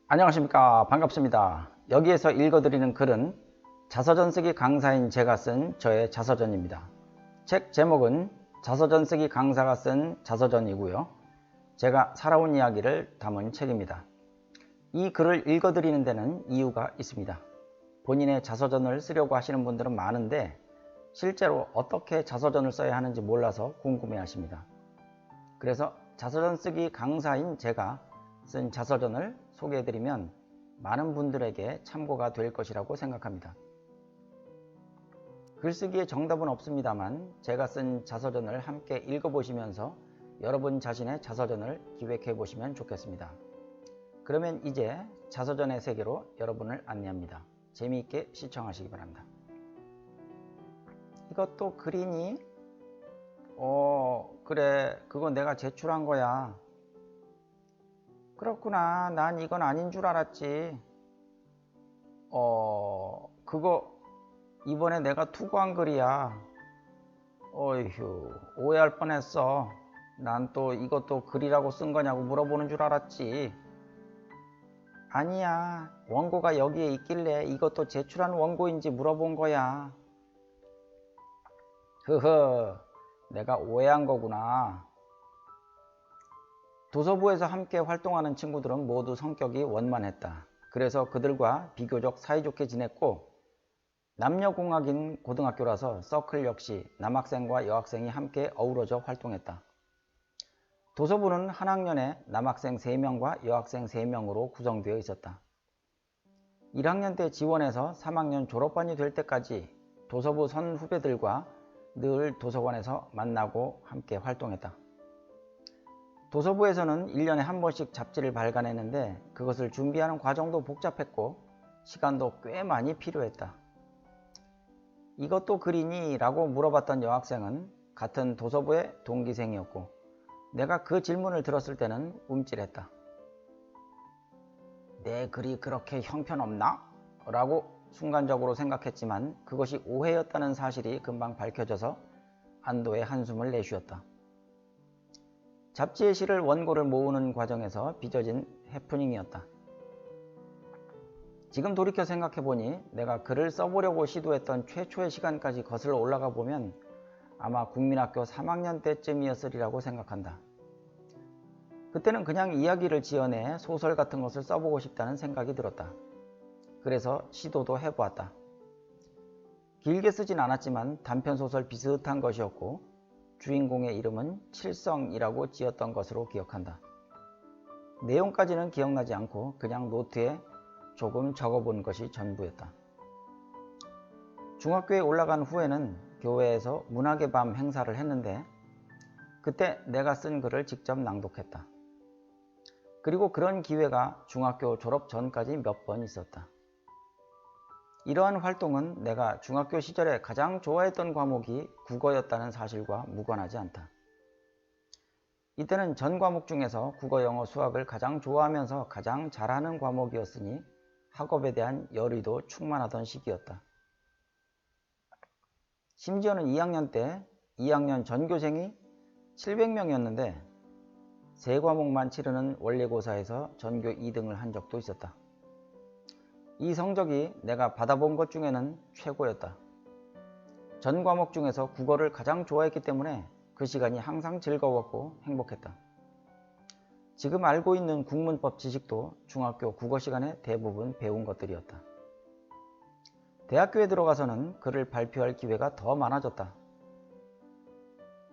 안녕하십니까. 반갑습니다. 여기에서 읽어드리는 글은 자서전 쓰기 강사인 제가 쓴 저의 자서전입니다. 책 제목은 자서전 쓰기 강사가 쓴 자서전이고요. 제가 살아온 이야기를 담은 책입니다. 이 글을 읽어드리는 데는 이유가 있습니다. 본인의 자서전을 쓰려고 하시는 분들은 많은데 실제로 어떻게 자서전을 써야 하는지 몰라서 궁금해 하십니다. 그래서 자서전 쓰기 강사인 제가 쓴 자서전을 소개해드리면 많은 분들에게 참고가 될 것이라고 생각합니다. 글쓰기에 정답은 없습니다만 제가 쓴 자서전을 함께 읽어보시면서 여러분 자신의 자서전을 기획해 보시면 좋겠습니다. 그러면 이제 자서전의 세계로 여러분을 안내합니다. 재미있게 시청하시기 바랍니다. 이것도 글이니? 그래, 그거 내가 제출한 거야. 그렇구나. 난 이건 아닌 줄 알았지. 그거 이번에 내가 투고한 글이야. 어휴, 오해할 뻔했어. 난 또 이것도 글이라고 쓴 거냐고 물어보는 줄 알았지. 아니야. 원고가 여기에 있길래 이것도 제출한 원고인지 물어본 거야. 흐흐, 내가 오해한 거구나. 도서부에서 함께 활동하는 친구들은 모두 성격이 원만했다. 그래서 그들과 비교적 사이좋게 지냈고 남녀공학인 고등학교라서 서클 역시 남학생과 여학생이 함께 어우러져 활동했다. 도서부는 한 학년에 남학생 3명과 여학생 3명으로 구성되어 있었다. 1학년 때 지원해서 3학년 졸업반이 될 때까지 도서부 선후배들과 늘 도서관에서 만나고 함께 활동했다. 도서부에서는 1년에 한 번씩 잡지를 발간했는데 그것을 준비하는 과정도 복잡했고 시간도 꽤 많이 필요했다. 이것도 글이니? 라고 물어봤던 여학생은 같은 도서부의 동기생이었고 내가 그 질문을 들었을 때는 움찔했다. 내 글이 그렇게 형편없나? 라고 순간적으로 생각했지만 그것이 오해였다는 사실이 금방 밝혀져서 안도의 한숨을 내쉬었다. 잡지에 실을 원고를 모으는 과정에서 빚어진 해프닝이었다. 지금 돌이켜 생각해보니 내가 글을 써보려고 시도했던 최초의 시간까지 거슬러 올라가 보면 아마 국민학교 3학년 때쯤이었으리라고 생각한다. 그때는 그냥 이야기를 지어내 소설 같은 것을 써보고 싶다는 생각이 들었다. 그래서 시도도 해보았다. 길게 쓰진 않았지만 단편소설 비슷한 것이었고 주인공의 이름은 칠성이라고 지었던 것으로 기억한다. 내용까지는 기억나지 않고 그냥 노트에 조금 적어본 것이 전부였다. 중학교에 올라간 후에는 교회에서 문학의 밤 행사를 했는데 그때 내가 쓴 글을 직접 낭독했다. 그리고 그런 기회가 중학교 졸업 전까지 몇 번 있었다. 이러한 활동은 내가 중학교 시절에 가장 좋아했던 과목이 국어였다는 사실과 무관하지 않다. 이때는 전 과목 중에서 국어, 영어, 수학을 가장 좋아하면서 가장 잘하는 과목이었으니 학업에 대한 열의도 충만하던 시기였다. 심지어는 2학년 때 2학년 전교생이 700명이었는데 3과목만 치르는 원래고사에서 전교 2등을 한 적도 있었다. 이 성적이 내가 받아본 것 중에는 최고였다. 전 과목 중에서 국어를 가장 좋아했기 때문에 그 시간이 항상 즐거웠고 행복했다. 지금 알고 있는 국문법 지식도 중학교 국어 시간에 대부분 배운 것들이었다. 대학교에 들어가서는 글을 발표할 기회가 더 많아졌다.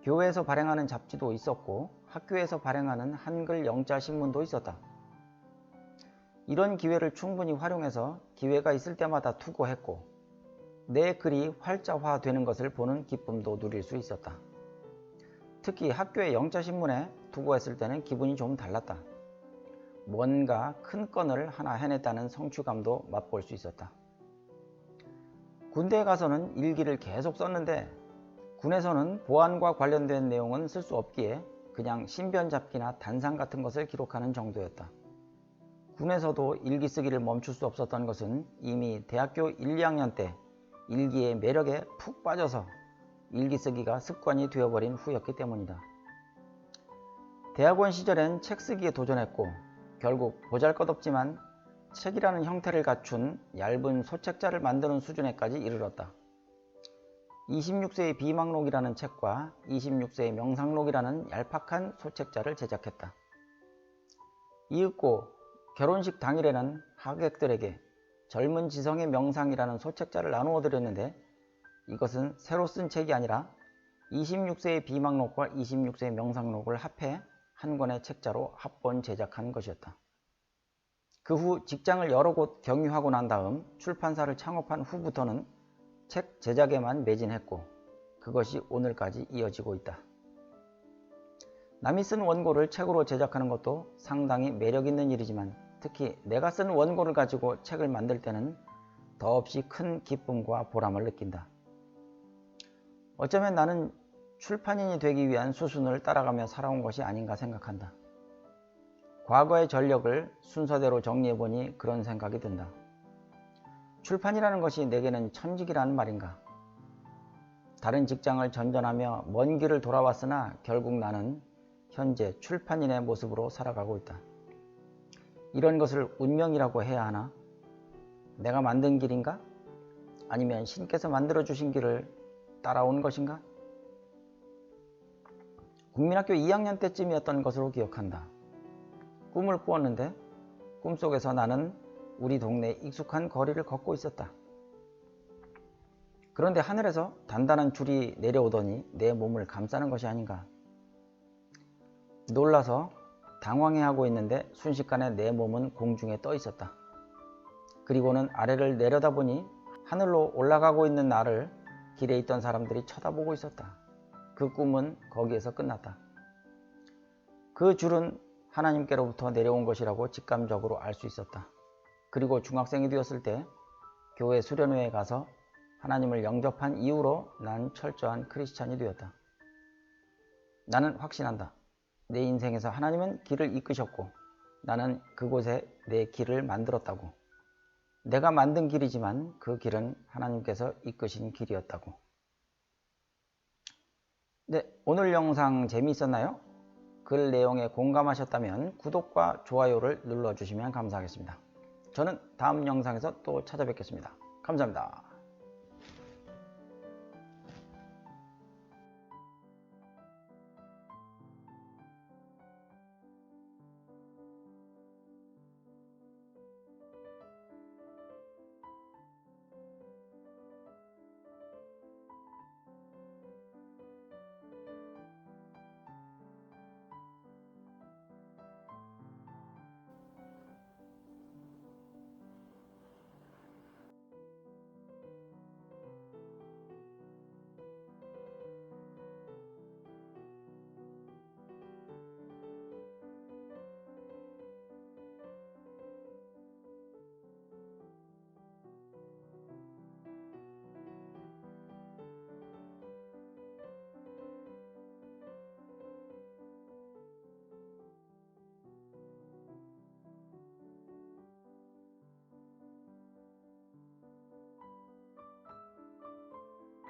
교회에서 발행하는 잡지도 있었고 학교에서 발행하는 한글 영자 신문도 있었다. 이런 기회를 충분히 활용해서 기회가 있을 때마다 투고했고 내 글이 활자화되는 것을 보는 기쁨도 누릴 수 있었다. 특히 학교의 영자신문에 투고했을 때는 기분이 좀 달랐다. 뭔가 큰 건을 하나 해냈다는 성취감도 맛볼 수 있었다. 군대에 가서는 일기를 계속 썼는데 군에서는 보안과 관련된 내용은 쓸 수 없기에 그냥 신변 잡기나 단상 같은 것을 기록하는 정도였다. 군에서도 일기 쓰기를 멈출 수 없었던 것은 이미 대학교 1, 2학년 때 일기의 매력에 푹 빠져서 일기 쓰기가 습관이 되어버린 후였기 때문이다. 대학원 시절엔 책 쓰기에 도전했고 결국 보잘것없지만 책이라는 형태를 갖춘 얇은 소책자를 만드는 수준에까지 이르렀다. 26세의 비망록이라는 책과 26세의 명상록이라는 얄팍한 소책자를 제작했다. 이윽고 결혼식 당일에는 하객들에게 젊은 지성의 명상이라는 소책자를 나누어 드렸는데, 이것은 새로 쓴 책이 아니라 26세의 비망록과 26세의 명상록을 합해 한 권의 책자로 합본 제작한 것이었다. 그 후 직장을 여러 곳 경유하고 난 다음 출판사를 창업한 후부터는 책 제작에만 매진했고, 그것이 오늘까지 이어지고 있다. 남이 쓴 원고를 책으로 제작하는 것도 상당히 매력 있는 일이지만, 특히 내가 쓴 원고를 가지고 책을 만들 때는 더없이 큰 기쁨과 보람을 느낀다. 어쩌면 나는 출판인이 되기 위한 수순을 따라가며 살아온 것이 아닌가 생각한다. 과거의 전력을 순서대로 정리해보니 그런 생각이 든다. 출판이라는 것이 내게는 천직이라는 말인가? 다른 직장을 전전하며 먼 길을 돌아왔으나 결국 나는 현재 출판인의 모습으로 살아가고 있다. 이런 것을 운명이라고 해야 하나? 내가 만든 길인가? 아니면 신께서 만들어주신 길을 따라온 것인가? 국민학교 2학년 때쯤이었던 것으로 기억한다. 꿈을 꾸었는데 꿈속에서 나는 우리 동네 익숙한 거리를 걷고 있었다. 그런데 하늘에서 단단한 줄이 내려오더니 내 몸을 감싸는 것이 아닌가. 놀라서 당황해하고 있는데 순식간에 내 몸은 공중에 떠 있었다. 그리고는 아래를 내려다보니 하늘로 올라가고 있는 나를 길에 있던 사람들이 쳐다보고 있었다. 그 꿈은 거기에서 끝났다. 그 줄은 하나님께로부터 내려온 것이라고 직감적으로 알 수 있었다. 그리고 중학생이 되었을 때 교회 수련회에 가서 하나님을 영접한 이후로 난 철저한 크리스찬이 되었다. 나는 확신한다. 내 인생에서 하나님은 길을 이끄셨고 나는 그곳에 내 길을 만들었다고. 내가 만든 길이지만 그 길은 하나님께서 이끄신 길이었다고. 네, 오늘 영상 재미있었나요? 글 내용에 공감하셨다면 구독과 좋아요를 눌러주시면 감사하겠습니다. 저는 다음 영상에서 또 찾아뵙겠습니다. 감사합니다.